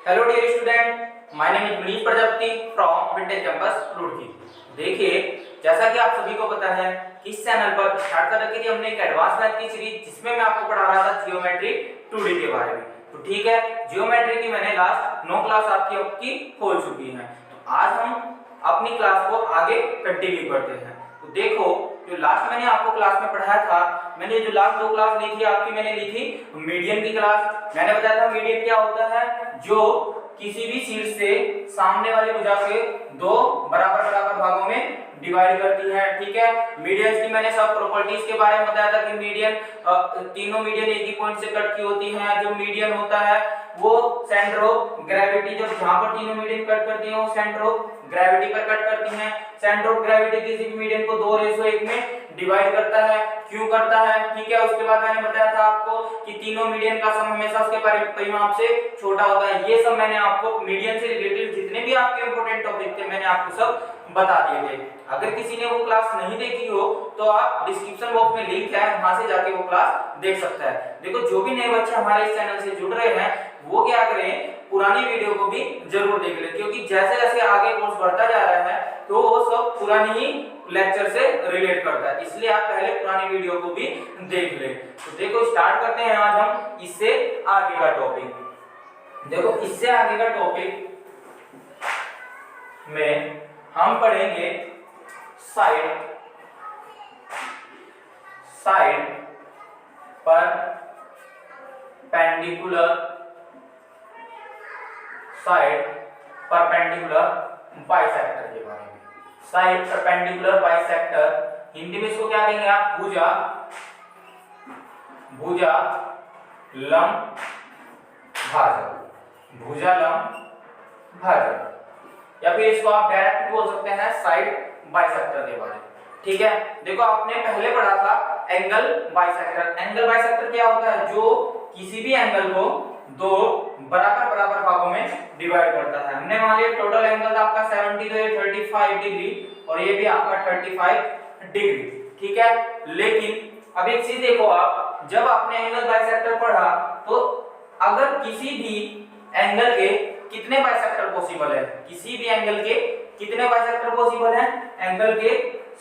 Hello dear student, my name is Manish Prajapati from Vintage campus Roorkee. देखिए, जैसा कि आप सभी को पता है कि इस चैनल पर स्टार्ट कर रखी थी हमने एक एडवांस मैथ की सीरीज, जिसमें मैं आपको पढ़ा रहा था जियोमेट्री 2D के बारे में। तो ठीक है, जियोमेट्री की मैंने लास्ट 9 क्लास आपकी हो चुकी है। तो आज हम अपनी क्लास को आगे कंटिन्यू करते हैं। तो देखो, जो लास्ट मैंने आपको क्लास में पढ़ाया था, मैंने जो लास्ट 2 क्लास ली थी आपकी, मैंने ली थी मीडियन की क्लास। मैंने बताया था मीडियन क्या होता है, जो किसी भी शीर्ष से सामने वाली भुजा के दो बराबर बराबर भागों में डिवाइड करती है। ठीक है, मीडियंस की मैंने सब प्रॉपर्टीज के बारे में बताया था कि मीडियन तीनों मीडियन एक ही पॉइंट से कट की होती हैं। जो मीडियन होता है वो सेंटर ऑफ ग्रेविटी, जब जहां पर तीनों मीडियन कट करती हैं वो सेंटर ऑफ ग्रेविटी पर कट करती हैं। सेंटर ऑफ ग्रेविटी किसी भी मीडियन को 2:1 में डिवाइड करता है। क्यों करता है? ठीक है, उसके बाद मैंने बताया था आपको कि तीनों मीडियन का सम हमेशा उसके परिमाप से छोटा होता है। ये सब मैंने आपको मीडियन से रिलेटेड जितने भी आपके इंपॉर्टेंट टॉपिक थे मैंने आपको सब बता दिए थे। अगर किसी ने वो क्लास नहीं देखी हो तो आप डिस्क्रिप्शन बॉक्स में लिंक है, वहां से जाके वो क्लास देख सकता है। देखो, जो भी नए बच्चे हमारे इस चैनल से जुड़ रहे हैं वो क्या करें, पुरानी वीडियो को भी जरूर देख लें, क्योंकि जैसे जैसे आगे कोर्स बढ़ता जा रहा है तो वो सब पुरानी ही लेक्चर से रिलेट करता है, इसलिए आप पहले पुरानी वीडियो को भी देख लें। तो देखो, स्टार्ट करते हैं आज हम इससे आगे का टॉपिक। देखो, इससे आगे का टॉपिक में हम पढ़ेंगे साइड पर परपेंडिकुलर बाइसेक्टर के बारे में। साइड परपेंडिकुलर बाइसेक्टर, हिंदी में इसको क्या कहेंगे आप? भुजा लंब भाजक, या फिर इसको आप डायरेक्ट बोल सकते हैं साइड बाइसेक्टर के बारे में। ठीक है, देखो आपने पहले पढ़ा था एंगल बाइसेक्टर। एंगल बाइसेक्टर क्या होता है? जो किसी भी एंगल को दो बराबर बराबर भागों में डिवाइड करता है। हमने मान लिया टोटल एंगल आपका 70 तो ये 35 डिग्री और ये भी आपका 35 डिग्री। ठीक है, लेकिन अब एक चीज देखो, आप जब आपने एंगल बाइसेक्टर पढ़ा तो अगर किसी भी एंगल के कितने बाइसेक्टर पॉसिबल है? किसी भी एंगल के कितने बाइसेक्टर पॉसिबल है? एंगल के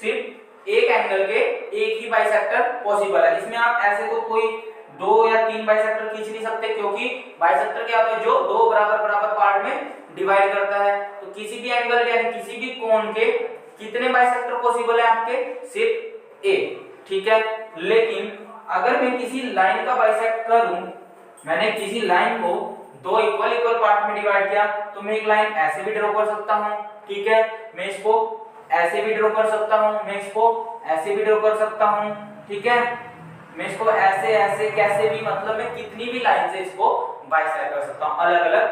सिर्फ एक एंगल के एक ही बाइसेक्टर पॉसिबल है। इसमें आप ऐसे तो कोई 2 या 3 बाइसेक्टर खींच नहीं सकते, क्योंकि बाइसेक्टर क्या होता है? जो दो बराबर बराबर पार्ट में डिवाइड करता है। तो किसी भी एंगल के यानी किसी भी कोण के कितने बाइसेक्टर पॉसिबल है आपके? सिर्फ एक। ठीक है, लेकिन अगर मैं किसी लाइन का बाइसेक्ट करूं, मैंने किसी लाइन को दो इक्वल पार्ट में डिवाइड किया, तो मैं एक लाइन ऐसे भी ड्रॉ कर सकता हूं। ठीक है, मैं इसको ऐसे भी ड्रॉ कर सकता हूं, मैं इसको ऐसे भी ड्रॉ कर सकता हूं। ठीक है, मैं इसको ऐसे कैसे भी, मतलब मैं कितनी भी लाइन से इसको बाइसेक्ट कर सकता हूं अलग अलग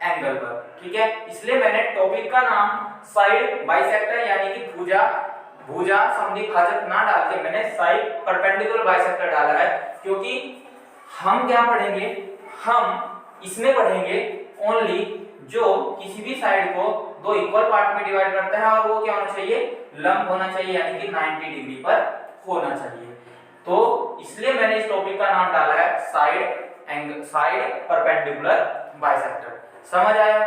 एंगल पर। ठीक है, इसलिए मैंने टॉपिक का नाम साइड बाइसेक्टर यानी कि भुजा समद्वि भाजक ना डाल के मैंने साइड परपेंडिकुलर बाइसेक्टर डाला है, क्योंकि हम क्या पढ़ेंगे, हम इसमें पढ़ेंगे ओनली जो किसी भी साइड को दो इक्वल पार्ट में डिवाइड करता है, और वो क्या होना चाहिए? लंब होना चाहिए, यानी कि 90 डिग्री पर होना चाहिए। तो इसलिए मैंने इस टॉपिक का नाम डाला है साइड परपेंडिकुलर बाइसेक्टर। समझ आया?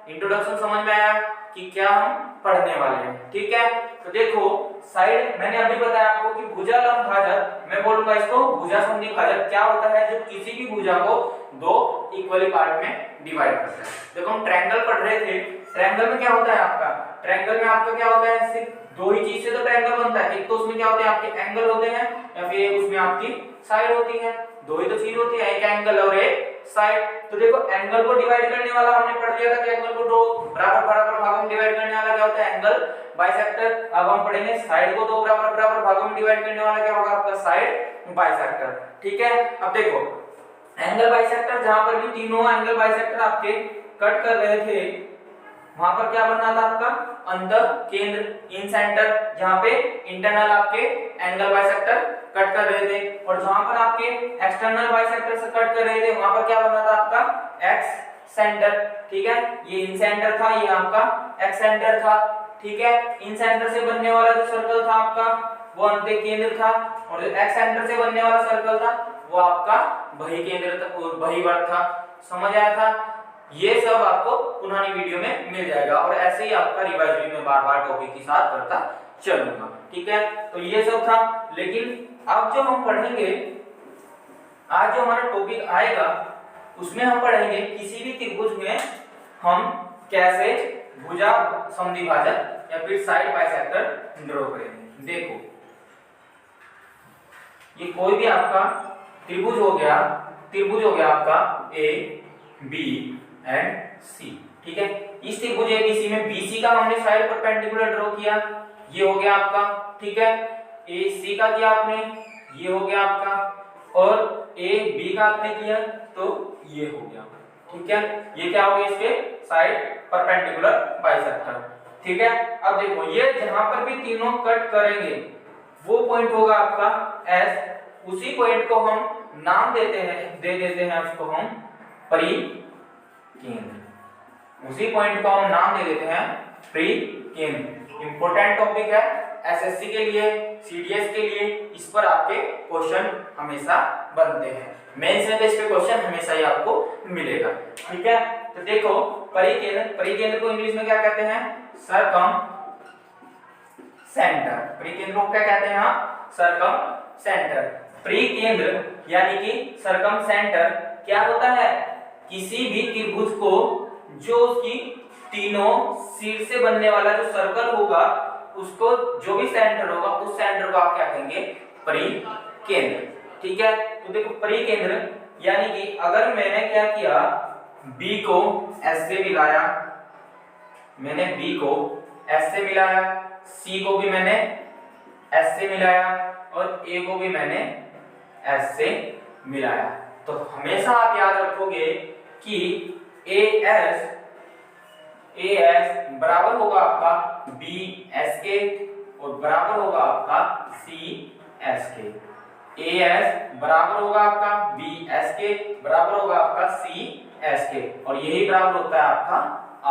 इंट्रोडक्शन समझ में आया कि क्या हम पढ़ने वाले हैं? ठीक है, तो देखो, साइड मैंने अभी बताया आपको कि भुजा लंब भाजक, मैं बोलूंगा इसको भुजा समद्वि भाजक। क्या होता है? जो किसी भी भुजा को दो इक्वली पार्ट में डिवाइड करता है। देखो, हम ट्रायंगल पढ़ रहे थे, ट्रायंगल में क्या होता है आपका? ट्रायंगल में आपका क्या होता है? सिर्फ दो ही चीज से तो ट्रायंगल बनता है। एक तो उसमें क्या होते हैं आपके एंगल होते हैं, या फिर उसमें आपकी साइड होती है। दो ही तो चीज होती है, एक एंगल और एक साइड। तो देखो, एंगल को डिवाइड करने वाला हमने पढ़ लिया था कि एंगल को दो बराबर बराबर भागों में डिवाइड करने वाला क्या होता है? Angle bisector. अब हम पढ़ेंगे साइड को दो बराबर बराबर भागों में डिवाइड करने वाला क्या होगा? आपका साइड बाइसेक्टर। ठीक है, अब देखो, एंगल बाइसेक्टर जहां पर भी तीनों एंगल बाइसेक्टर आपके कट कर रहे थे, वहां पर क्या बनना था आपका? अंतः केंद्र, इन सेंटर, जहां पे इंटरनल आपके एंगल बाइसेक्टर कट कर रहे थे, और जहां पर आपके एक्सटर्नल बाइसेक्टर से कट कर रहे थे वहां पर क्या बनना था आपका? X centre. ठीक है, ये इन सेंटर था, ये आपका एक्स सेंटर था। ठीक है, इन सेंटर से बनने वाला जो सर्कल था आपका वो अंत्य केंद्र था, और जो एक्स सेंटर से बनने वाला सर्कल था वो आपका बही केंद्र था, बही वर्ग था। समझ आया था? ये सब आपको पुरानी वीडियो में मिल जाएगा और ऐसे ही आपका रिवाइज भी मैं बार बार टॉपिक के साथ करता चलूंगा। ठीक है, तो ये सब था। लेकिन अब जो हम पढ़ेंगे, आज जो हमारा टॉपिक आएगा उसमें हम पढ़ेंगे किसी भी त्रिभुज में हम कैसे भुजा समद्विभाजक या फिर साइड बाइसेक्टर ड्रॉ करेंगे। देखो ये कोई भी आपका त्रिभुज हो गया आपका ए बी एंड सी। ठीक है, इस त्रिभुज एबीसी में बीसी का हमने साइड परपेंडिकुलर ड्रॉ किया, ये हो गया आपका। ठीक है, ए सी का किया आपने, ये हो गया आपका, और ए बी का आपने किया तो ये हो गया। ठीक है, ये क्या हो गया इसके साइड परपेंडिकुलर बाइसेक्टर। ठीक है, अब देखो ये जहां पर भी तीनों कट करेंगे वो पॉइंट होगा आपका एस। उसी पॉइंट को हम नाम दे देते हैं उसको हम परिकेंद्र। उसी पॉइंट को हम नाम दे देते हैं परिकेंद्र। इंपॉर्टेंट टॉपिक है एसएससी के लिए, सीडीएस के लिए, इस पर आपके क्वेश्चन हमेशा बनते हैं। मेंस में तो इस पे क्वेश्चन हमेशा ही आपको मिलेगा। ठीक है, तो देखो परिकेंद्र को इंग्लिश में क्या कहते हैं? सरकम सेंटर। परिकेंद्र को क्या कहते हैं? सरकम सेंटर। परिकेंद्र यानी कि सरकम सेंटर क्या होता है? किसी भी त्रिभुज को जो उसकी तीनों सिर से बनने वाला जो सर्कल होगा उसको जो भी सेंटर होगा उस सेंटर को आप क्या कहेंगे? परिकेंद्र। ठीक है, तो देखो परिकेंद्र यानी कि अगर मैंने क्या किया, B को S से मिलाया, मैंने B को S से मिलाया, C को भी मैंने S से मिलाया और A को भी मैंने S से मिलाया, तो हमेशा आप याद रखोगे कि AS बराबर होगा आपका BS के और बराबर होगा आपका CS के। AS बराबर होगा आपका BS के, बराबर होगा आपका CS के, और यही बराबर होता है आपका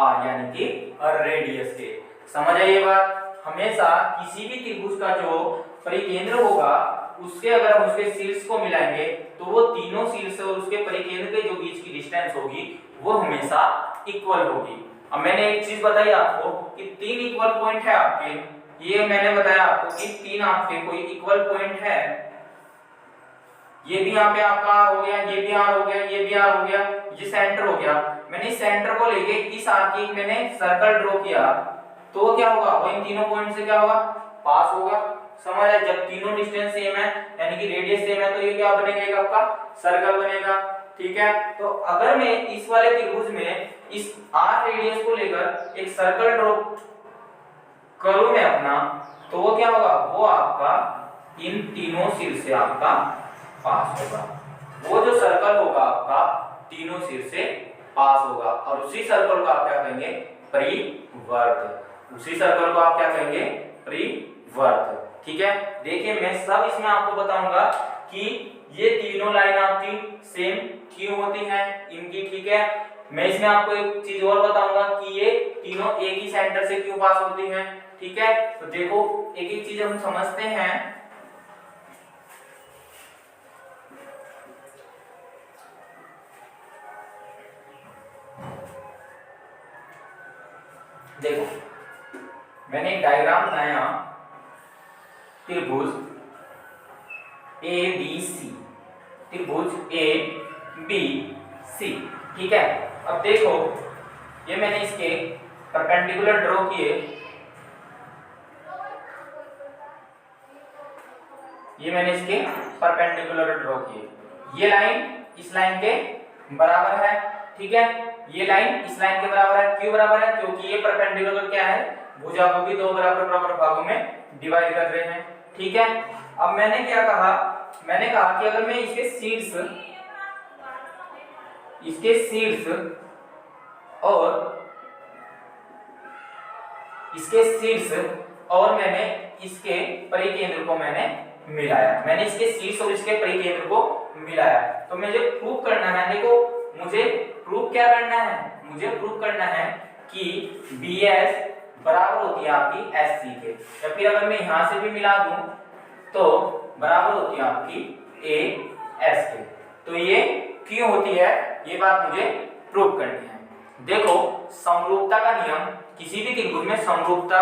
R यानी कि रेडियस के। समझ आइए बात? हमेशा किसी भी त्रिभुज का जो परिकेंद्र होगा उसके अगर हम उसके शीर्ष को मिलाएंगे तो वो तीनों शीर्ष और उसके परिकेंद्र के जो बीच की डिस्टेंस होगी वो हमेशा इक्वल होगी। अब मैंने एक चीज बताई आपको कि तीन इक्वल पॉइंट है आपके, ये मैंने बताया आपको कि तीन आपके कोई इक्वल पॉइंट है, ये भी यहाँ पे आपका हो गया, ये भी आर हो गया, ये भी आर हो गया, ये सेंटर हो गया। मैंने इस सेंटर को लेके इस आर की मैंने सर्कल ड्रॉ किया तो वो क्या होगा? वो इन तीनों पॉइंट से क्या होगा? पास होगा। समझ आया? जब तीनों डिस्टेंस सेम है यानी कि रेडियस सेम है तो ये क्या बनेगा? आपका सर्कल बनेगा। ठीक है, तो अगर मैं इस वाले त्रिभुज में इस आर रेडियस को लेकर एक सर्कल ड्रॉ करूं मैं अपना, तो वो क्या होगा? वो आपका इन तीनों सिर से आपका पास होगा। वो जो सर्कल होगा आपका तीनों सिर से पास होगा और उसी सर्कल को आप क्या कहेंगे? परिवर्त। उसी सर्कल को आप क्या कहेंगे? परिवर्त। ठीक है, देखिए मैं सब इसमें आपको बताऊंगा कि ये तीनों लाइन आपकी सेम क्यों होती हैं इनकी। ठीक है, मैं इसमें आपको एक चीज और बताऊंगा कि ये तीनों एक ही सेंटर से क्यों पास होती हैं। ठीक है, तो देखो एक एक चीज हम समझते हैं। देखो मैंने एक डायग्राम बनाया त्रिभुज ABC, त्रिभुज ABC। ठीक है, अब देखो ये मैंने इसके परपेंडिकुलर ड्रॉ किए, ये मैंने इसके परपेंडिकुलर ड्रॉ किए। ये लाइन इस लाइन के बराबर है। ठीक है, ये लाइन इस लाइन के बराबर है। क्यों बराबर है? क्योंकि ये परपेंडिकुलर क्या है? भुजा को भी दो बराबर बराबर भागों में डिवाइड कर रहे हैं। ठीक है, अब मैंने क्या कहा? मैंने कहा कि अगर मैं इसके शीर्ष और मैंने इसके परिकेंद्र को मैंने मिलाया, मैंने इसके शीर्ष और इसके परिकेंद्र को मिलाया, तो मुझे प्रूव करना है। देखो मुझे प्रूव क्या करना है? मुझे प्रूव करना है कि BS बराबर होती है आपकी SC के, या फिर अगर मैं यहां से भी मिला दूं तो बराबर होती है आपकी AS के। तो ये क्यों होती है ये बात मुझे प्रूव करनी है। देखो समरूपता का नियम, किसी भी त्रिभुज में समरूपता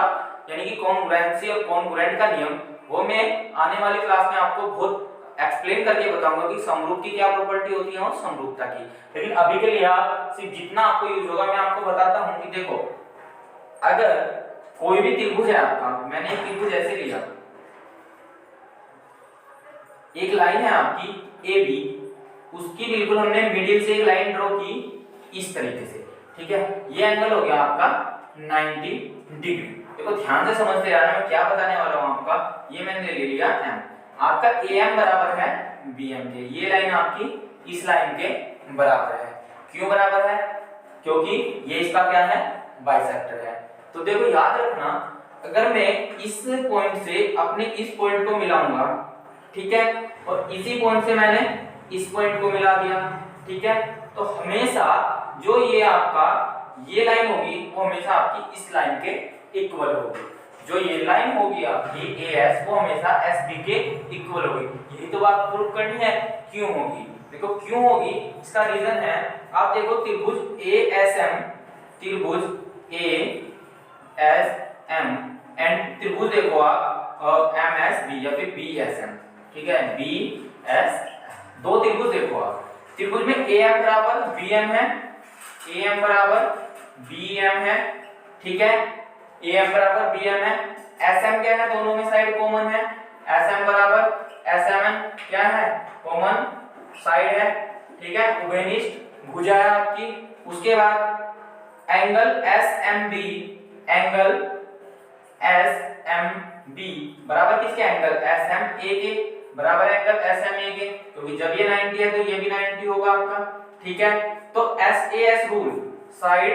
यानी कि कॉन्ग्रुएंसी और कॉन्ग्रुएंट का नियम, वो मैं आने वाली क्लास में आपको बहुत एक्सप्लेन करके बताऊंगा कि समरूप की क्या प्रॉपर्टी होती है और समरूपता की। लेकिन अभी के लिए सिर्फ जितना आपको यूज होगा मैं आपको बताता हूं कि देखो अगर कोई भी त्रिभुज है आपका, मैंने एक त्रिभुज ऐसे लिया, एक लाइन है आपकी ए बी, उसकी बिल्कुल हमने मिडिल से एक लाइन ड्रॉ की इस तरीके से, ठीक है। ये एंगल हो गया आपका 90 डिग्री। देखो ध्यान से समझते रहना मैं क्या बताने वाला हूं आपका। ये मैंने ले लिया m, आपका am बराबर है bm के, ये लाइन आपकी इस लाइन के बराबर है। क्यों बराबर है? क्योंकि ये इसका क्या है, बाइसेक्टर है। तो देखो याद रखना, अगर मैं इस पॉइंट से अपने इस पॉइंट को मिलाऊंगा, ठीक है, और इसी पॉइंट से मैंने इस पॉइंट को मिला दिया, ठीक है, तो हमेशा जो ये आपका ये लाइन होगी वो हमेशा आपकी इस लाइन के इक्वल होगी। जो ये लाइन होगी आपकी AS वो हमेशा SB के इक्वल होगी। यही तो बात प्रूव करनी है। क्यों होगी? देखो क्यों होगी, इसका रीजन है, आप देखो त्रिभुज ASM, त्रिभुज ASM एंड त्रिभुज देखो आप MSB या फिर BSM, ठीक है, BS, दो त्रिभुज देखो आप, त्रिभुज में AM बराबर BM है, AM बराबर BM है, ठीक है, AM बराबर BM है, SM क्या है, दोनों में साइड कॉमन है, SM बराबर SMN क्या है, कॉमन साइड है, ठीक है, उभयनिष्ठ भुजा है आपकी। उसके बाद एंगल SMB, एंगल SMB बराबर किसके, एंगल SMA के बराबर, एंगल SMA के, क्योंकि जब ये 90 है तो ये भी 90 होगा आपका, ठीक है। तो SAS rule, side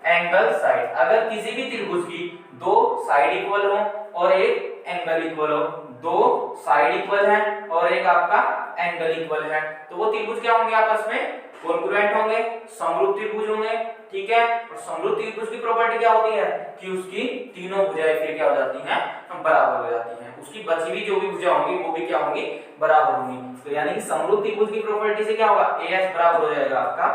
angle side, अगर किसी भी त्रिभुज की दो साइड इक्वल हो और एक एंगल इक्वल हो, दो साइड इक्वल है और एक आपका एंगल इक्वल है, तो वो त्रिभुज क्या होंगे, आपस में कॉन्ग्रुएंट होंगे, समरूप त्रिभुज होंगे, ठीक है। और समरूप त्रिभुज की प्रॉपर्टी क्या होती है कि उसकी तीनों भुजाएं फिर क्या हो जाती हैं, बराबर हो जाती हैं, उसकी बची हुई जो भी भुजा होंगी वो भी क्या होंगी, बराबर होंगी। तो यानी कि समरूप त्रिभुज की प्रॉपर्टी से क्या होगा, AS बराबर हो जाएगा आपका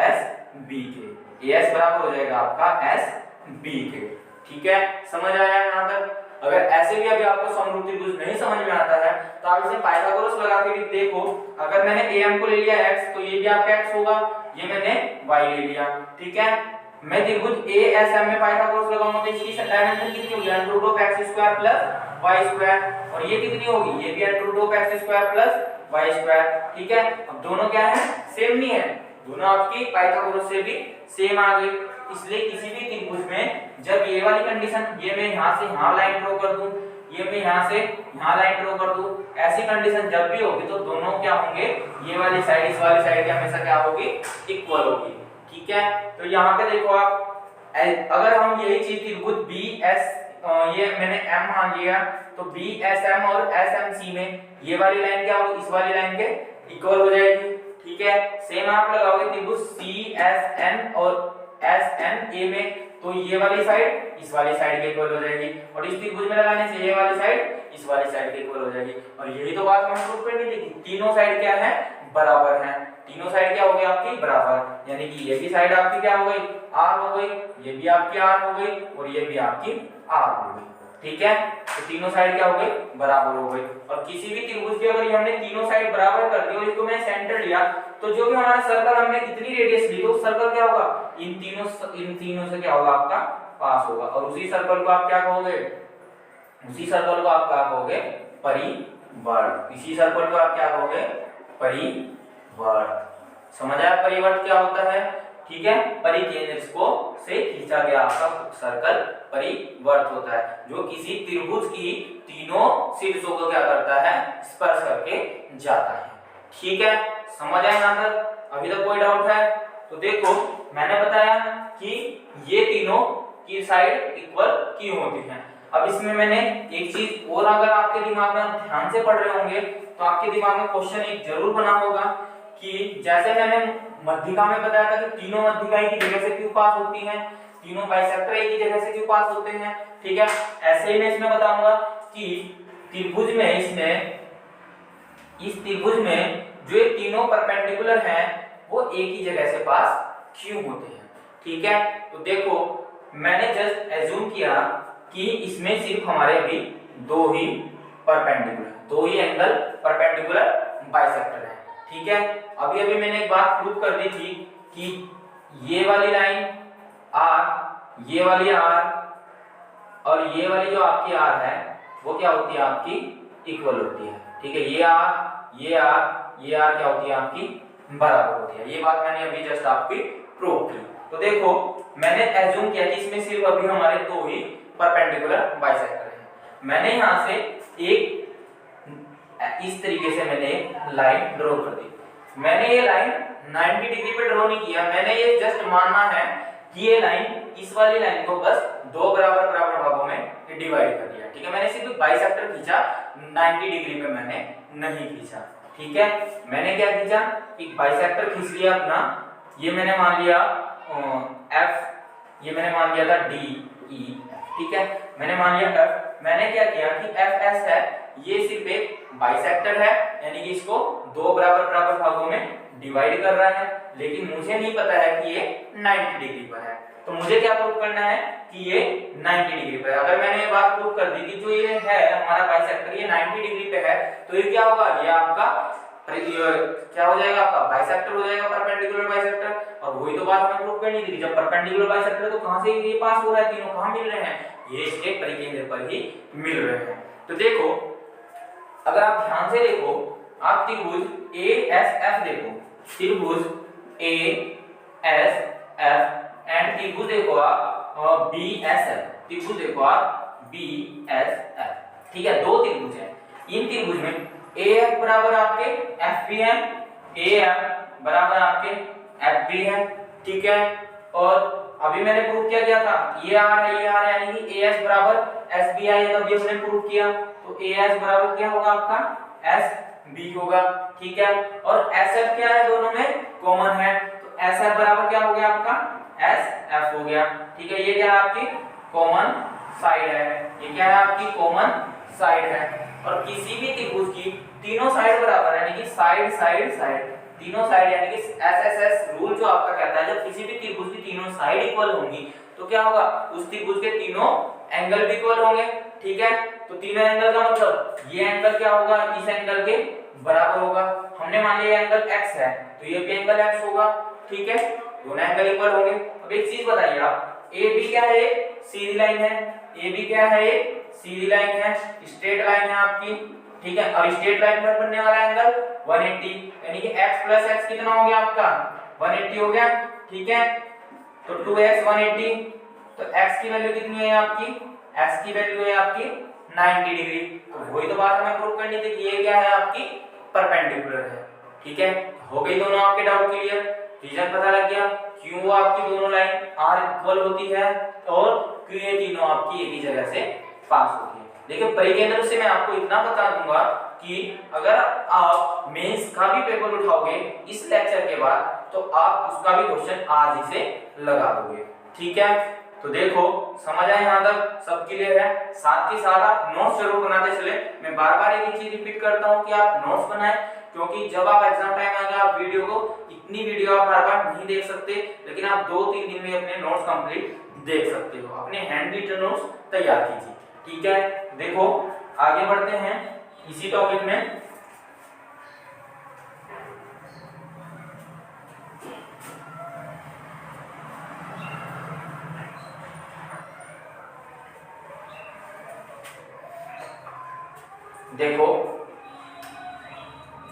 SB के, AS बराबर हो जाएगा आपका SB के, ठीक है। समझ आया यहां तक? अगर ऐसे भी अभी आपको समरूप त्रिभुज नहीं समझ में आता है तो आप इसे पाइथागोरस लगा के भी देखो। अगर मैंने AM को ले लिया x तो ये भी आपका x होगा, ये मैंने y ले लिया, ठीक है। मैं त्रिभुज ASM में पाइथागोरस लगाऊंगा तो इसकी डायमेंशन कितनी होगी, √x² + y², और ये कितनी होगी, ये भी √x² + y², ठीक है। अब दोनों क्या है, सेम नहीं है, दोनों आपकी पाइथागोरस से भी सेम आ गई। इसलिए किसी भी त्रिभुज में जब ये वाली कंडीशन, ये मैं यहां से यहां लाइन ड्रॉ कर दूं, ये मैं यहां से यहां लाइन ड्रॉ कर दूं, ऐसी कंडीशन जब भी होगी तो दोनों क्या होंगे, ये वाली साइड इस वाली साइड के हमेशा क्या होगी, इक्वल होगी, ठीक है। तो यहां पे देखो आप, अगर हम यही चीज त्रिभुज BS, ये मैंने M मान लिया, तो BSM और SMC में ये वाली लाइन क्या होगी, इस वाली लाइन के इक्वल हो जाएगी, ठीक है। सेम आप लगाओगे त्रिभुज CSN और SNA में, तो ये वाली साइड इस वाली साइड के इक्वल हो जाएगी, और इस त्रिभुज में लगाने से ये वाली साइड इस वाली साइड के इक्वल हो जाएगी। और यही तो बात मैंने प्रूफ करनी थी कि तीनों साइड क्या है, बराबर है, तीनों साइड क्या हो गई आपकी, बराबर, यानी कि ये भी साइड आपकी क्या हो गई, R हो गई, ये भी आपकी R हो गई और ये भी आपकी R हो गई, ठीक है। तो तीनों साइड क्या हो गई, बराबर हो गई। और किसी भी त्रिभुज की अगर हमने तीनों साइड बराबर कर दी और इसको मैंने सेंटर लिया, तो जो भी हमारा सर्कल हमने कितनी रेडियस ली, तो सर्कल क्या होगा, इन तीनों से क्या होगा, आपका पास होगा, और उसी सर्कल को आप क्या कहोगे, उसी सर्कल को आप क्या कहोगे, परिवर्त, इसी सर्कल को आप क्या कहोगे, परिवर्त। समझ आया परिवर्त क्या होता है, ठीक है। परिकेंद्र को से खींचा गया आपका सर्कल परिवर्त होता है, जो किसी त्रिभुज की तीनों शीर्षों को क्या करता है, स्पर्श करके जाता है, ठीक है। समझ आया यहां तक? अभी तक कोई डाउट है? तो देखो मैंने बताया कि ये तीनों की साइड इक्वल क्यों होती है। अब इसमें मैंने एक चीज और, अगर आपके दिमाग में ध्यान से पढ़ रहे होंगे तो आपके दिमाग में क्वेश्चन एक जरूर बना होगा कि जैसे मैंने मध्यिका में बताया था कि तीनों मध्यिका एक ही जगह से क्यों पास होती हैं, तीनों बाइसेक्टर एक ही जगह से क्यों पास होते हैं, ठीक है। ऐसे ही मैं इसमें बताऊंगा कि त्रिभुज में, इसमें इस त्रिभुज में जो ये तीनों परपेंडिकुलर हैं वो एक ही जगह से पास क्यों होते हैं, ठीक है। तो देखो मैंने जस्ट एज्यूम किया कि इसमें सिर्फ हमारे अभी दो ही एंगल परपेंडिकुलर बाइसेक्टर है, ठीक है। अभी अभी मैंने एक बात प्रूव कर दी थी कि ये वाली लाइन आर, ये वाली आर और ये वाली जो आपकी आर है वो क्या होती है, आपकी इक्वल होती है, ठीक है। ये आर, ये आर, ये आर क्या होती है, आपकी बराबर होती है। ये बात मैंने अभी जस्ट आपकी प्रूव की। तो देखो मैंने एज्यूम किया कि इसमें सिर्फ अभी हमारे दो ही परपेंडिकुलर बाइसेक्टर हैं। मैंने यहाँ से एक इस तरीके से मैंने लाइन ड्रॉ कर दी। मैंने ये लाइन 90 डिग्री पे ड्रॉ नहीं किया, मैंने ये जस्ट मानना है कि ये लाइन, इस वाली लाइन को बस दो बराबर बराबर भागों में डिवाइड कर दिया, ठीक है। मैंने सिर्फ बाइसेक्टर खींचा, 90 डिग्री पे मैंने नहीं खींचा, ठीक है। मैंने क्या खींचा, एक बाइसेक्टर खींच लिया अपना, ये मैंने मान लिया F, ये मैंने मान लिया था D E, ठीक है। मैंने मान लिया F। मैंने क्या किया कि FS है, ये सिर्फ एक बाइसेक्टर है, यानी कि इसको दो बराबर बराबर भागों में डिवाइड कर रहा है, लेकिन मुझे नहीं पता है कि ये 90 डिग्री पर है। तो मुझे क्या प्रूव करना है कि ये 90 डिग्री पर है। अगर मैंने ये बात प्रूव कर दी कि जो ये है हमारा बाइसेक्टर ये 90 डिग्री पे है, तो ये क्या होगा, ये आपका क्या हो जाएगा, आपका बाइसेक्टर हो जाएगा, परपेंडिकुलर बाइसेक्टर। और वही तो बात हमें प्रूव करनी थी, जब परपेंडिकुलर बाइसेक्टर तो कहां से ये पास हो रहा है, तीनों कहां मिल रहे हैं, ये इसके परिकेंद्र पर ही मिल रहे हैं। तो देखो अगर आप ध्यान से देखो, आप त्रिभुज ASF देखो, त्रिभुज ASF एंड त्रिभुज देखो आप BSF, त्रिभुज देखो आप BSF, ठीक है। दो त्रिभुज हैं, इन त्रिभुज में AF बराबर आपके FB है, AF बराबर आपके FB है, ठीक है। और अभी मैंने प्रूव क्या किया था, ये आ रहा है, ये आ रहा है, यानी कि AS बराबर SB है, तब ये हमने प्रूव किया। तो AS बराबर क्या होगा आपका SB होगा, ठीक है। और SF क्या है, दोनों में कॉमन है, तो SF बराबर क्या हो गया आपका SF हो गया, ठीक है। ये क्या है, आपकी कॉमन साइड है, ये क्या है, आपकी कॉमन साइड है। और किसी भी त्रिभुज की तीनों साइड बराबर है, यानी कि साइड साइड साइड, तीनों साइड, यानी कि SSS रूल जो आपका कहता है, जब किसी भी त्रिभुज की तीनों साइड इक्वल होंगी तो क्या होगा, उस त्रिभुज के तीनों एंगल भी इक्वल होंगे, ठीक है। तो तीनों एंगल का मतलब ये एंगल क्या होगा, इस एंगल के बराबर होगा। हमने मान लिया एंगल x है, तो ये भी एंगल x होगा, ठीक है। दोनों एंगल इक्वल होंगे। अब एक चीज बताइए आप, AB क्या है, एक सीधी लाइन है, AB क्या है, एक सीधी लाइन है, स्ट्रेट लाइन है आपकी, ठीक है। और स्ट्रेट लाइन पर बनने वाला एंगल 180, यानी कि x प्लस x कितना हो गया आपका 180 हो गया, ठीक है। तो 2x 180, तो x की वैल्यू कितनी है आपकी, x की वैल्यू है आपकी 90 डिग्री। तो वही तो बात हमें प्रूव करनी थी कि ये क्या है, आपकी परपेंडिकुलर है, ठीक है। हो गई दोनों आपके डाउट क्लियर, रीजन पता लग गया क्यों आपकी दोनों लाइन r इक्वल होती है और क्यों ये तीनों आपकी एक ही जगह से पास होती है। देखिए परिकेंद्र से मैं आपको इतना बता दूंगा कि अगर आप मेंस का भी पेपर उठाओगे इस लेक्चर के बाद, तो आप उसका भी क्वेश्चन आज ही से लगा दोगे, ठीक है। तो देखो समझ आए यहाँ तक, सब क्लियर है। साथ ही साथ आप नोट्स जरूर बनाते चले। मैं बार बार एक चीज रिपीट करता हूँ कि आप नोट्स बनाएं, क्योंकि जब आप एग्जाम टाइम आएगा आप वीडियो को, इतनी वीडियो आप बार बार नहीं देख सकते, लेकिन आप 2-3 दिन में अपने नोट्स कंप्लीट देख सकते हो। अपने हैंड रिटन नोट्स तैयार कीजिए, ठीक है। देखो आगे बढ़ते हैं इसी टॉपिक में। देखो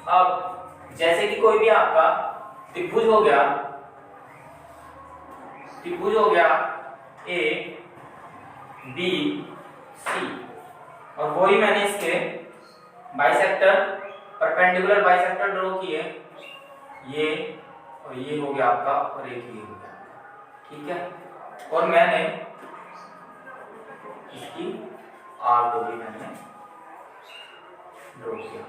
अब जैसे कि कोई भी आपका त्रिभुज हो गया, त्रिभुज हो गया A B C, और वही मैंने इसके बाइसेक्टर, परपेंडिकुलर बाइसेक्टर ड्रॉ किए, ये और ये हो गया आपका, और एक ये हो गया, ठीक है। और मैंने इसकी आर को भी मैंने ड्रॉ किया,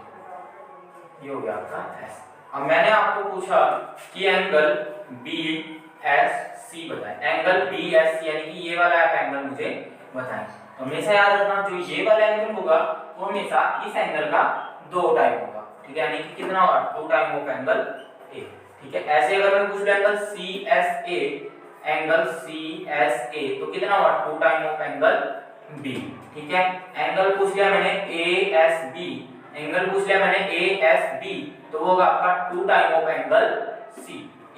ये हो गया आपका S। अब मैंने आपको पूछा कि एंगल BSC बताएं, एंगल BSC यानी कि ये वाला आप एंगल मुझे बताएं। तो हमेशा याद रखना जो ये वाला एंगल होगा वो हमेशा इस एंगल का 2 टाइम होगा, ठीक है। यानी कि कितना होगा 2 टाइम ऑफ एंगल A, ठीक है। ऐसे अगर मैं पूछ लूं एंगल CSA एंगल CSA, तो कितना हुआ 2 टाइम ऑफ एंगल B। ठीक है, एंगल पूछ लिया मैंने ASB, एंगल पूछ लिया मैंने ASB, तो वो होगा आपका 2 time of angle C।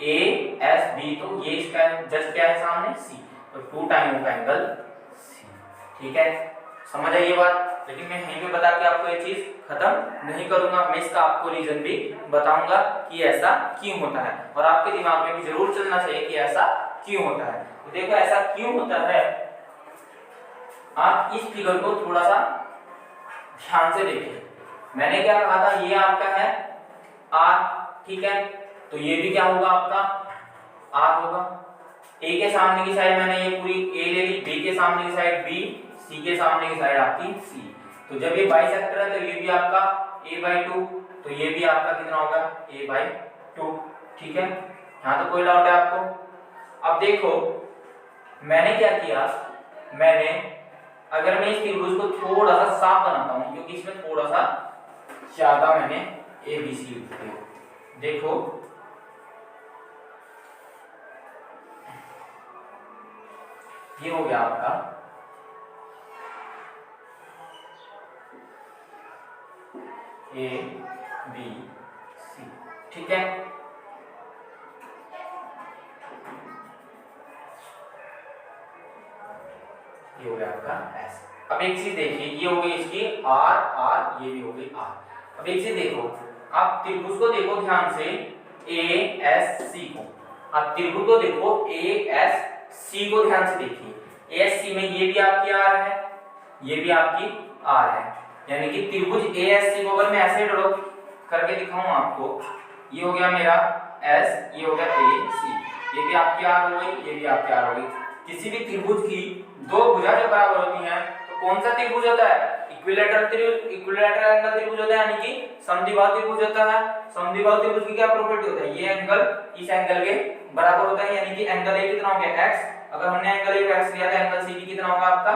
ASB तो ये इसका जस्ट क्या है सामने C, तो 2 टाइम ऑफ एंगल C। ठीक है, समझ आई ये बात। लेकिन मैं यहीं पे बता के आपको ये चीज खत्म नहीं करूंगा, मैं इसका आपको रीजन भी बताऊंगा कि ऐसा क्यों होता है, और आपके दिमाग में भी जरूर चलना चाहिए कि ऐसा क्यों होता है। तो देखो ऐसा क्यों होता है, आप इस फिगर को थोड़ा सा ध्यान से देखिए। मैंने क्या कहा था, ये आपका है R, ठीक है, तो ये भी क्या होगा आपका R होगा। A के सामने की साइड मैंने ये पूरी A ले ली, B के सामने की साइड B, C के सामने की साइड आपकी C, तो जब ये बाइसेक्टर है तो ये भी आपका a/2, तो ये भी आपका कितना होगा a/2। ठीक है, यहाँ तो कोई डाउट है आपको। अब देखो मैंने क्या किया, मैंने अगर मैं इस त्रिभुज को थोड़ा सा साफ बनाता हूँ, क्योंकि इसमें थोड़ा सा ज्यादा मैंने ABC लिख दिया। देखो ये हो गया आपका ABC, ठीक है। ये हो गया आपका S। अब एक चीज देखिए, ये हो गई इसकी R, ये भी हो गई R। अब एक चीज देखो, आप त्रिभुज को देखो ध्यान से ASC को, आप त्रिभुज को देखो ASC को ध्यान से देखिए। ASC में ये भी आपकी R है, ये भी आपकी R है, यानी कि त्रिभुज ASC को अगर मैं ऐसे ड्रॉ करके दिखाऊं आपको, ये हो गया मेरा S, ये हो गया AC, ये भी आपकी R हो गई, ये भी आपकी R हो गई। किसी भी त्रिभुज की दो भुजा जब बराबर होती हैं तो कौन सा त्रिभुज होता है, इक्विलैटरल त्रिभुज, इक्विलैटरल एंगल त्रिभुज होता है, यानी कि समद्विबाहु त्रिभुज होता है। समद्विबाहु त्रिभुज की क्या प्रॉपर्टी होता है, ये एंगल इस एंगल के बराबर होता है, यानी कि एंगल A कितना हो गया x, अगर हमने एंगल A को x लिया तो एंगल C भी कितना होगा आपका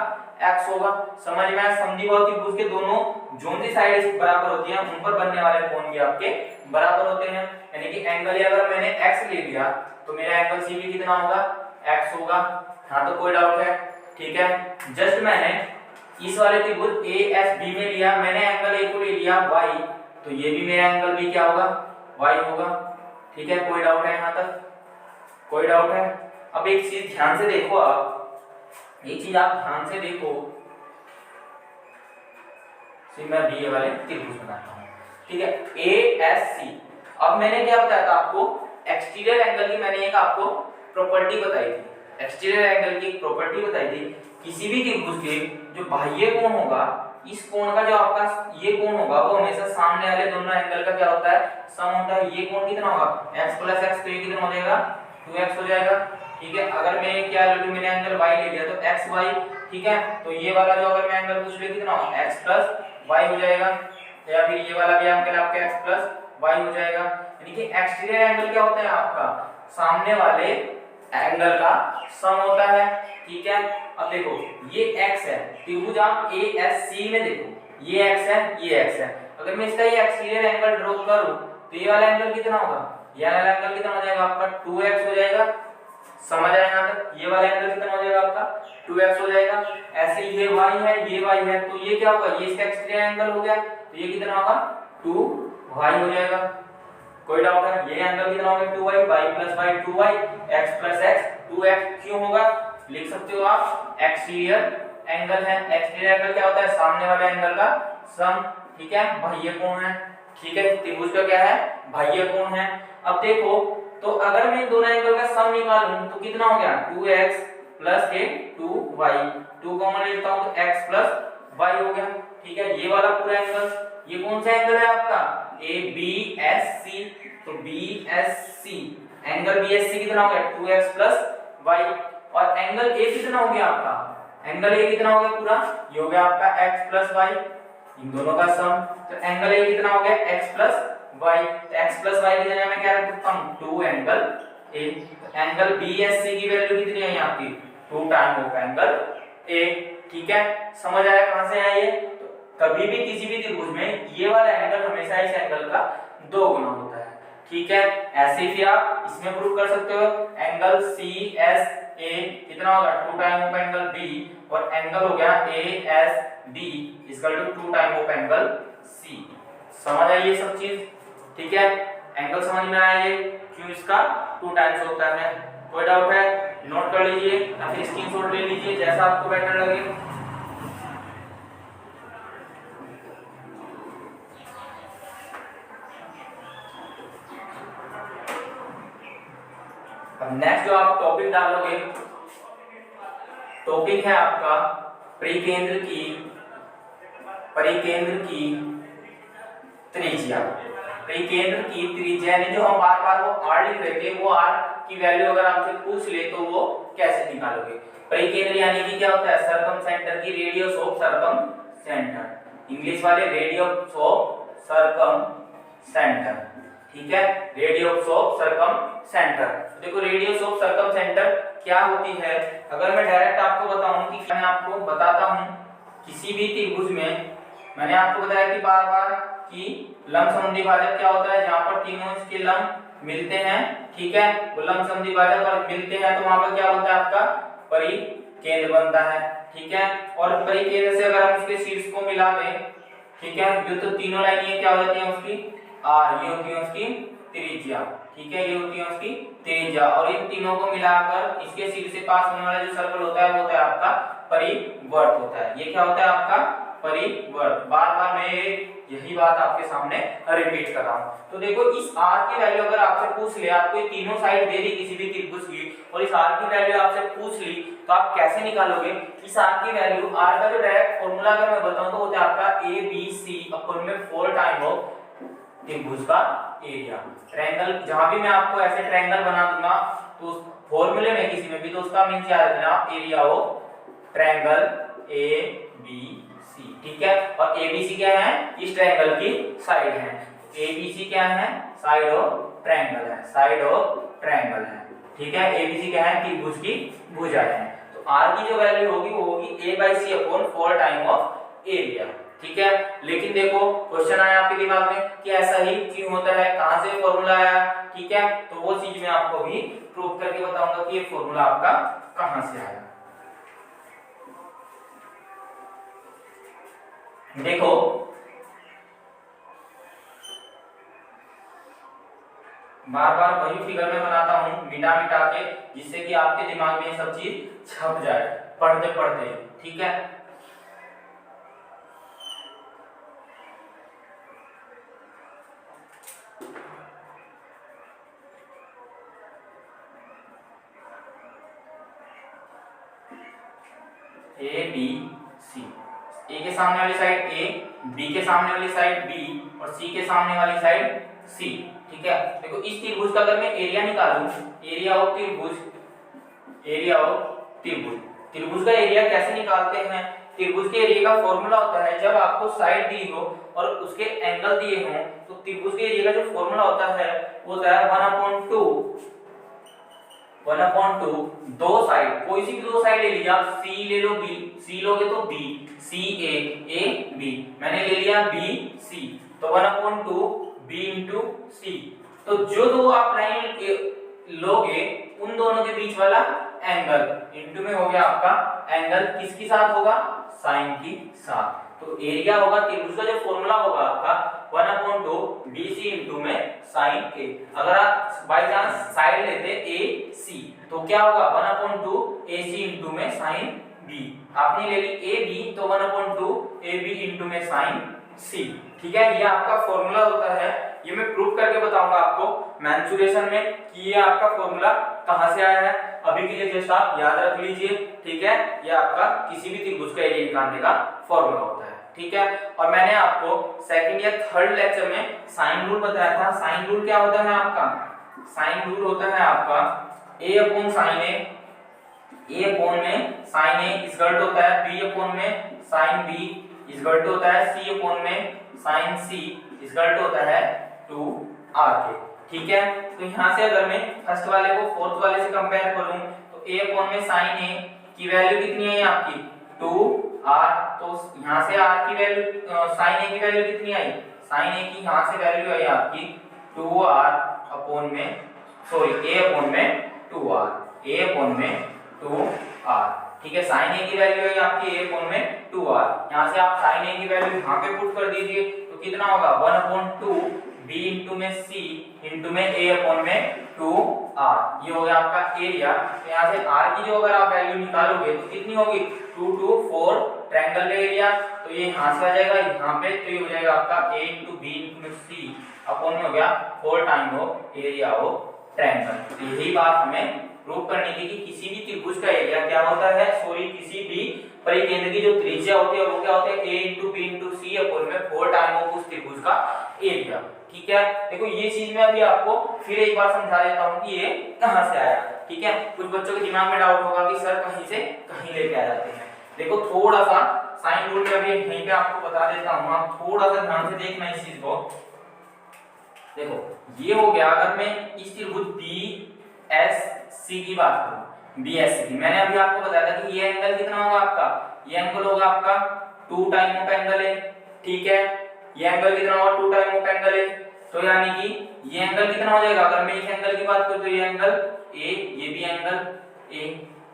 x होगा। समझ में आया, समद्विबाहु त्रिभुज के दोनों जोन सी साइड बराबर होती हैं, उन पर बनने वाले कोण भी आपके बराबर होते हैं, यानी कि एंगल A अगर मैंने x ले लिया तो मेरा एंगल C भी कितना होगा x होगा। हाँ तो कोई डाउट है, ठीक है। जस्ट मैंने इस वाले त्रिभुज ASB में लिया, मैंने एंगल A को ले लिया y, तो ये भी मेरा एंगल भी क्या होगा y होगा। ठीक है, कोई डाउट है यहाँ तक, कोई डाउट है। अब एक चीज ध्यान से देखो, आप एक चीज आप ध्यान से देखो, मैं बी वाले त्रिभुज बनाता हूँ, ठीक है ASC। अब मैंने क्या बताया था आपको, एक्सटीरियर एंगल की मैंने एक आपको प्रॉपर्टी बताई थी, एक्सटीरियर एंगल की एक प्रॉपर्टी बताई थी, किसी भी त्रिभुज के जो बाह्य कोण होगा, इस कोण का जो आपका ये कोण होगा वो हमेशा सामने वाले दोनों एंगल का क्या होता है सम होता है। ये कोण कितना होगा x + x, तो ये कितना हो जाएगा 2x हो जाएगा। ठीक है, अगर मैं क्या ले लूं, मैंने एंगल y ले लिया तो xy, ठीक है, तो ये वाला जो अगर मैं एंगल पूछ ले कितना होगा x + y हो जाएगा, या फिर ये वाला भी एंगल आपका x + y हो जाएगा। यानी कि एक्सटीरियर एंगल क्या होता है आपका सामने वाले एंगल का सम होता है। ठीक है, अब देखो ये x है, त्रिभुज आप ASC में देखो, ये x है, ये x है, अगर मैं इसका ये एक्सटीरियर एंगल ड्रॉ करूं तो ये वाला एंगल कितना होगा, ये वाला एंगल कितना हो जाएगा आपका 2x हो जाएगा। समझ आया यहाँ तक, ये वाला एंगल कितना हो जाएगा आपका 2x हो जाएगा। ऐसे ये y है, ये y है, तो ये क्या होगा, ये इसका एक्सटीरियर एंगल हो गया, तो ये कितना होगा 2y हो जाएगा। कोई डाउट है, ये एंगल कितना होगा 2y, y + y 2y, x + x 2x क्यों होगा, लिख सकते हो आप एक्सटीरियर एंगल है। एक्सटीरियर एंगल क्या होता है सामने वाले एंगल का सम। ठीक है, बाह्य कोण है। ठीक है, त्रिभुज का क्या है बाह्य कोण है। अब देखो तो अगर मैं दोनों एंगल का सम निकालूं तो कितना हो गया 2x + ये 2y, 2 कॉमन लेता हूं तो x + y हो गया। ठीक है, ये वाला पूरा एंगल, ये कौन सा एंगल है आपका ABSC, तो BSC एंगल BSC कितना हो गया 2x + y, और एंगल A कितना हो गया आपका, एंगल A कितना हो गया पूरा, ये हो गया आपका x + y, इन दोनों का सम, तो एंगल A कितना हो गया x + y, तो x + y की जगह मैं क्या रख सकता हूं 2 एंगल A, तो एंगल BSC की वैल्यू कितनी है यहाँ की 2 टाइम ऑफ एंगल A। ठीक है, समझ आया कहां से आया ये, तो कभी भी किसी भी त्रिभुज में ये वाला एंगल हमेशा इस एंगल का 2 गुना होता है। ठीक है, ऐसे ही फिर आप इसमें प्रूव कर सकते हो एंगल सी एस ए कितना होगा 2 टाइम ऑफ एंगल बी, और एंगल हो गया A S D equal to 2 time of angle C. समझ आई ये सब चीज? ठीक है, एंगल समझ में आया ये क्यों इसका 2 टाइम्स होता है? कोई डाउट है? नोट कर लीजिए या फिर स्क्रीनशॉट ले लीजिए जैसा आपको बेटर लगे। अब नेक्स्ट जो आप टॉपिक डालोगे, टॉपिक है आपका परिकेंद्र की त्रिज्या। परिकेंद्र की त्रिज्या ने जो हम बार बार वो r लिख रहे थे, वो r की वैल्यू अगर आपसे पूछ ले तो वो कैसे निकालोगे? परिकेंद्र यानी कि क्या होता है? सर्कम सेंटर की radius of circum centre, English वाले रेडियस ऑफ सर्कम सेंटर। ठीक है, रेडियस ऑफ सर्कम सेंटर। देखो रेडियस ऑफ सर्कम सेंटर क्या होती है? अगर मैं डायरेक्ट आपको बताऊं कि मैं आपको बताता हूं किसी भी त्रिभुज में, मैंने आपको बताया कि बार बार कि लंब समद्विभाजक क्या होता है? जहां पर तीनों इसके लंब मिलते हैं, ठीक है, वो लंब समद्विभाजक और मिलते हैं तो वहां पर क्या होता है? आपका परिकेंद्र बनता है। ठीक है, और परिकेंद्र से अगर हम उसके शीर्ष को मिला दें, ठीक है, ये तो तीनों लाइनें क्या हो जाती हैं उसकी r, ये होती है उसकी त्रिज्या। ठीक है, ये होती है उसकी त्रिज्या, और इन तीनों को मिलाकर इसके शीर्ष से पास होने वाला जो सर्कल होता है वो होता है आपका परिवर्त होता है। ये क्या होता है? आपका परिवर्त। बार बार मैं यही बात आपके सामने रिपीट कर रहा हूं। तो देखो इस r की वैल्यू अगर आपसे पूछ ले, आपको ये तीनों साइड दे दी किसी भी त्रिभुज की, और इस r की वैल्यू आपसे पूछ ली तो आप कैसे निकालोगे इस r की वैल्यू? r का जो डायरेक्ट फार्मूला अगर मैं बताऊं तो होता है आपका a b c अपॉन में 4 टाइम ऑफ त्रिभुज का एरिया। ट्रायंगल जहां भी मैं आपको ऐसे ट्रायंगल बना दूंगा तो उस फॉर्मूले में किसी में भी तो उसका मीन क्या रखना? Area of triangle A B C. ठीक है, और एबीसी क्या है? इस ट्रायंगल की साइड है। एबीसी क्या है? साइड ऑफ ट्रायंगल है, साइड ऑफ ट्रायंगल है। ठीक है, एबीसी क्या है? त्रिभुज की भुजाएं हैं। तो r की जो वैल्यू होगी वो होगी a/c upon 4 time of area. ठीक है, लेकिन देखो क्वेश्चन आया आपके दिमाग में कि ऐसा ही क्यों होता है, कहां से फॉर्मूला आया? ठीक है, तो वो चीज मैं आपको अभी प्रूव करके बताऊंगा कि ये फॉर्मूला आपका कहां से आया। देखो बार बार वही फिगर में बनाता हूं मिटा मिटा के, जिससे कि आपके दिमाग में ये सब चीज छप जाए पढ़ते पढ़ते। ठीक है, ए बी सी, ए के सामने वाली साइड ए, बी के सामने वाली साइड बी, और सी के सामने वाली साइड सी। ठीक है, देखो इस त्रिभुज का अगर मैं एरिया निकालूं, एरिया ऑफ त्रिभुज, एरिया ऑफ त्रिभुज, त्रिभुज का एरिया कैसे निकालते हैं? त्रिभुज के एरिया का फॉर्मूला होता है जब आपको साइड दी हो और उसके एंगल दिए हों, तो त्रिभुज के एरिया का जो फॉर्मूला होता है वो होता है 1/2 दो साइड, कोई सी भी दो साइड ले लीजिए आप, सी ले लो बी, सी लोगे तो बी, सी ए बी, मैंने ले लिया बी सी, तो 1/2 बी इंटू सी। तो जो दो आप लाइन लोगे उन दोनों के बीच वाला एंगल इंटू में हो गया आपका एंगल किसके साथ होगा? साइन के साथ। तो एरिया होगा त्रिभुज का जो फॉर्मूला होगा आपका 1/2 BC इंटू में साइन ए। अगर आप बाय चांस साइड लेते ए सी तो क्या होगा? 1/2 AC इंटू में साइन बी। आपने ले ली ए बी तो 1/2 AB इंटू में साइन सी। ठीक है, ये आपका फॉर्मूला होता है। ये मैं प्रूव करके बताऊंगा आपको मेंसुरेशन में कि ये आपका फॉर्मूला कहां से आया है। अभी के लिए जस्ट आप याद रख लीजिए। ठीक है, ये आपका किसी भी त्रिभुज का एरिया निकालने का फॉर्मूला होता है। ठीक है, और मैंने आपको सेकंड या थर्ड लेक्चर में साइन रूल बताया था। साइन रूल क्या होता है आपका? साइन रूल होता है आपका a upon sine A, a upon में साइन ए इक्वल टू होता है b अपॉन में साइन b इक्वल टू होता है c अपॉन में साइन c इक्वल टू होता है 2r के। ठीक है, तो यहां से अगर मैं फर्स्ट वाले को फोर्थ वाले से कंपेयर करूं तो a अपॉन में साइन a की वैल्यू कितनी है आपकी? 2r। तो यहां से r की वैल्यू साइन a की वैल्यू कितनी आई? साइन a की यहां से वैल्यू आई आपकी 2r अपॉन में सॉरी a अपॉन में 2r, a अपॉन में 2r। ठीक है, साइन a की वैल्यू है आपकी a अपॉन में 2r। यहाँ से आप साइन a की वैल्यू यहाँ पे पुट कर दीजिए तो कितना होगा 1/2 b इंटू में c इंटू में a अपॉन में 2r। ये हो गया आपका एरिया। तो यहाँ से r की जो अगर आप वैल्यू निकालोगे तो कितनी होगी 2 2 4 ट्रायंगल का एरिया। तो ये यहाँ से आ जाएगा यहाँ पे, तो ये हो जाएगा आपका a इंटू b इंटू में c अपॉन में हो गया 4 time of area of triangle. तो यही बात हमें प्रूव करनी थी कि किसी भी त्रिभुज का एरिया क्या होता है, सॉरी किसी भी परिकेंद्र की जो त्रिज्या होती है वो क्या होता है a into b into c upon में 4 टाइम ऑफ उस त्रिभुज का एरिया। ठीक है, देखो ये चीज मैं अभी आपको फिर एक बार समझा देता हूँ कि ये कहाँ से आया। ठीक है, कुछ बच्चों के दिमाग में डाउट होगा कि सर कहीं से कहीं लेके आ जाते हैं। देखो थोड़ा सा साइन रूल में अभी यहीं पे आपको बता देता हूँ, आप थोड़ा सा ध्यान से देखना इस चीज को। देखो ये हो गया, अगर मैं इस त्रिभुज BSC की बात करूं, BSC की मैंने अभी आपको बताया था कि ये एंगल कितना होगा आपका, ये एंगल होगा आपका 2 टाइम ऑफ एंगल है। ठीक है, ये एंगल कितना होगा 2 टाइम ऑफ एंगल है। तो यानी कि ये एंगल कितना हो जाएगा, अगर मैं इस एंगल की बात करूं तो ये एंगल A, ये भी एंगल A।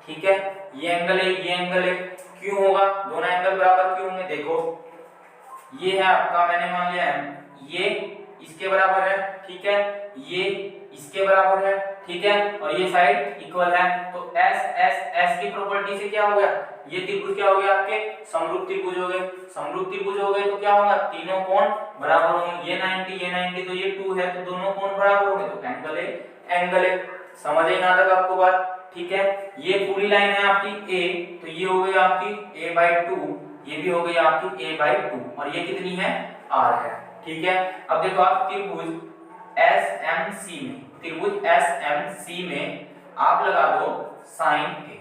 ठीक है, ये एंगल है, ये एंगल है। क्यों होगा, दोनों एंगल बराबर क्यों होंगे, देखो ये है आपका, मैंने मान लिया है ये इसके बराबर है। ठीक है, ये इसके बराबर है। ठीक है, और ये साइड इक्वल है। तो S की प्रॉपर्टी से क्या हो गया, ये त्रिभुज क्या हो गया आपके समरूप त्रिभुज हो गए। समरूप त्रिभुज हो गए तो क्या होगा, तीनों कोण बराबर होंगे। ये 90 ये 90 तो ये 2 है, तो दोनों कोण बराबर होंगे, तो एंगल है एंगल है। समझ आई यहाँ तक आपको बात। ठीक है, ये पूरी लाइन है आपकी A, तो ये हो गई आपकी a/2, ये भी हो गई आपकी a/2 और ये कितनी है r है। ठीक है, अब देखो आप त्रिभुज SMC में, त्रिभुज SMC में आप लगा दो साइन A,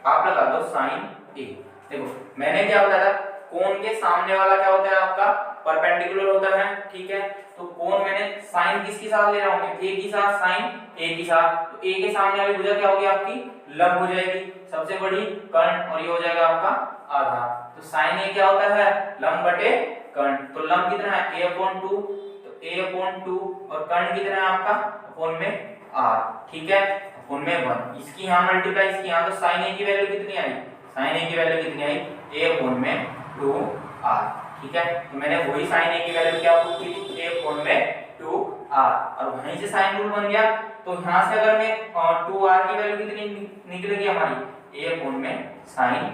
आप लगा दो साइन A। देखो मैंने क्या बताया था, कोण के सामने वाला क्या होता है आपका परपेंडिकुलर होता है। ठीक है, तो कोण मैंने साइन किसके साथ ले रहा हूं, A के साथ, साइन A के साथ। तो A के सामने वाली भुजा क्या होगी आपकी लंब हो जाएगी, सबसे बड़ी कर्ण, और ये हो जाएगा आपका आधा। तो साइन A क्या होता है लंब बटे कर्ण। तो लंब कितना है a/2, तो a/2 और कर्ण कितना है आपका अपॉन में r। ठीक है, अपॉन में 1, इसकी यहाँ मल्टीप्लाई इसकी यहाँ, तो साइन A की वैल्यू कितनी आई, साइन A की वैल्यू कितनी आई a/2r। ठीक है, तो मैंने वही साइन A की वैल्यू क्या पुट की थी a/2r, और वहीं से साइन रूल बन गया। तो यहाँ से अगर मैं 2r की वैल्यू कितनी निकलेगी हमारी a/sin।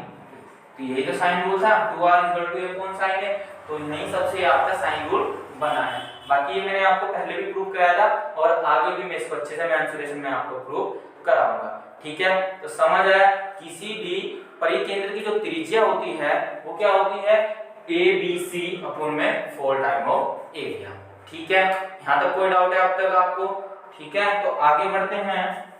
तो यही तो साइन रूल था, 2r a/sin है। तो यही सबसे आपका साइन रूल बना है। बाकी ये मैंने आपको पहले भी प्रूव कराया था और आगे भी मैं इसको अच्छे से मेंसुरेशन में आपको प्रूव कराऊंगा। ठीक है, तो समझ आया, किसी भी परिकेंद्र की जो त्रिज्या होती है वो क्या होती है ABC अपॉन में 4 टाइम ऑफ एरिया। ठीक है, यहाँ तक कोई डाउट है अब तक आपको। ठीक है, तो आगे बढ़ते हैं।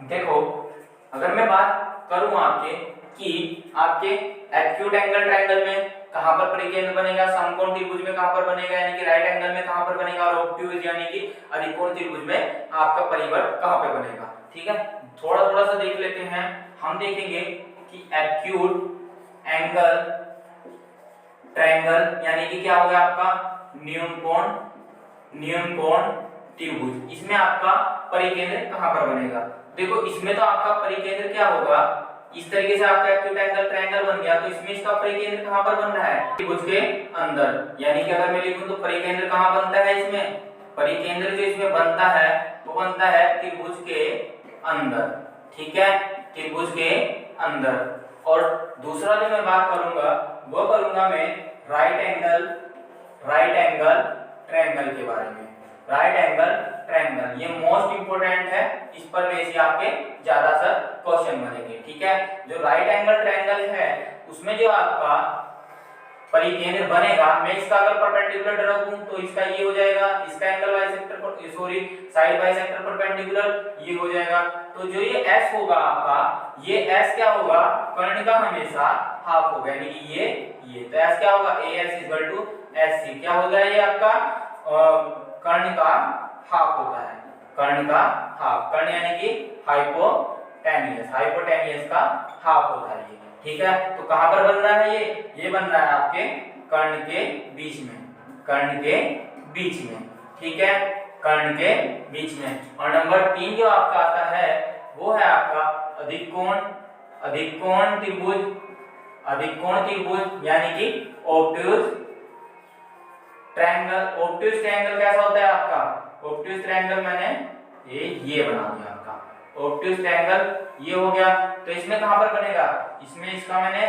देखो अगर मैं बात करूं आपके कि आपके एक्यूट एंगल ट्रायंगल में कहां पर परिकेंद्र बनेगा, समकोण त्रिभुज में कहां पर बनेगा, यानी कि राइट एंगल में कहां पर बनेगा, और ऑब्ट्यूज यानी कि अधिकोण त्रिभुज में आपका परिवर्त कहां पे बनेगा। ठीक है, थोड़ा थोड़ा सा देख लेते हैं। हम देखेंगे कि एक्यूट एंगल ट्रायंगल यानी कि क्या होगा आपका न्यून कोण त्रिभुज, इसमें आपका परिकेंद्र कहां पर बनेगा। देखो इसमें तो आपका परिकेंद्र क्या होगा, इस तरीके से आपका एक्यूट एंगल ट्रायंगल बन गया, तो इसमें इसका परिकेंद्र कहां पर बन रहा है त्रिभुज के अंदर। यानी कि अगर मैं लिखूं तो परिकेंद्र कहां बनता है, इसमें परिकेंद्र जो इसमें बनता है वो बनता है त्रिभुज के अंदर। ठीक है, त्रिभुज के अंदर। और दूसरा जो मैं बात करूंगा वो करूंगा मैं राइट एंगल ट्रायंगल के बारे में। राइट एंगल ट्रायंगल ये मोस्ट इंपोर्टेंट है, इस पर बेस आपके ज्यादातर क्वेश्चन बनेंगे। ठीक है, जो राइट एंगल ट्रायंगल है उसमें जो आपका परिकेंद्र बनेगा, मैं इसका अगर परपेंडिकुलर ड्रॉ करूं तो इसका ये हो जाएगा, इसका एंगल बाइसेक्टर पर सॉरी साइड बाइसेक्टर परपेंडिकुलर ये हो जाएगा। तो जो ये S होगा आपका, ये S क्या होगा कर्ण का हमेशा हाफ होगा, यानी कि ये तो S क्या होगा AS SC क्या हो गया, ये आपका कर्ण का हाफ होता है। कर्ण का हाफ, कर्ण यानी कि हाइपोटेनियस, हाइपोटेनियस का हाफ होता है ये, ठीक है। तो कहां पर बन रहा है ये बन रहा है आपके कर्ण के बीच में, कर्ण के बीच में, ठीक है, कर्ण के बीच में। और नंबर 3 जो आपका आता है वो है आपका अधिकोण, अधिकोण त्रिभुज, अधिकोण त्रिभुज यानी कि ऑब्ट्यूज ट्रायंगल। ऑब्ट्यूज ट्रायंगल कैसा होता है आपका, ऑब्ट्यूज ट्रायंगल मैंने ये बना दिया आपका ऑब्ट्यूज ट्रायंगल, ये हो गया। तो इसमें कहां पर बनेगा, इसमें इसका मैंने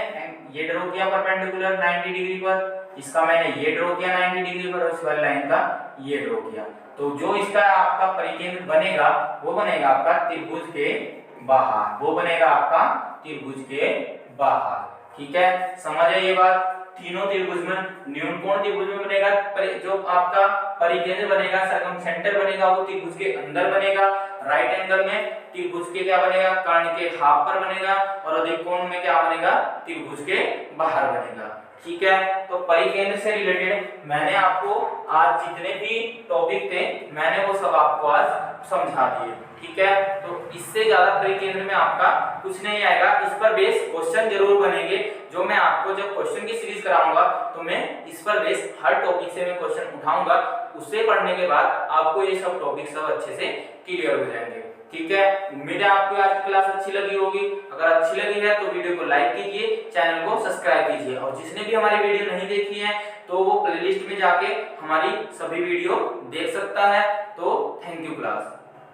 ये ड्रॉ किया परपेंडिकुलर 90 डिग्री पर, इसका मैंने ये ड्रॉ किया 90 डिग्री पर, और इस वाली लाइन का ये ड्रॉ किया। तो जो इसका आपका परिकेंद्र बनेगा वो बनेगा आपका त्रिभुज के बाहर, वो बनेगा आपका त्रिभुज के बाहर, ठीक है। समझ है ये बात। तीनों त्रिभुज में, न्यूनकोण त्रिभुज में बनेगा जो आपका परिकेंद्र बनेगा, सर्कमसेंटर बनेगा वो त्रिभुज के अंदर बनेगा, राइट एंगल में त्रिभुज के क्या बनेगा, कर्ण के हाफ पर बनेगा, और अधिकोण में क्या बनेगा, त्रिभुज के बाहर बनेगा, ठीक है। तो परिकेंद्र से रिलेटेड मैंने आपको आज जितने भी टॉपिक थे मैंने वो सब आपको आज समझा दिए, ठीक है। तो इससे ज्यादा परिकेंद्र में आपका कुछ नहीं आएगा, इस पर बेस क्वेश्चन जरूर बनेंगे, जो मैं आपको जब क्वेश्चन की सीरीज कराऊंगा तो मैं इस पर बेस हर टॉपिक से मैं क्वेश्चन उठाऊंगा, उससे पढ़ने के बाद आपको ये सब टॉपिक सब अच्छे से क्लियर हो जाएंगे, ठीक है। उम्मीद है आपको आज की क्लास अच्छी लगी होगी, अगर अच्छी लगी है तो वीडियो को लाइक कीजिए, चैनल को सब्सक्राइब कीजिए, और जिसने भी हमारी वीडियो नहीं देखी है तो वो प्लेलिस्ट में जाके हमारी सभी वीडियो देख सकता है। तो थैंक यू क्लास।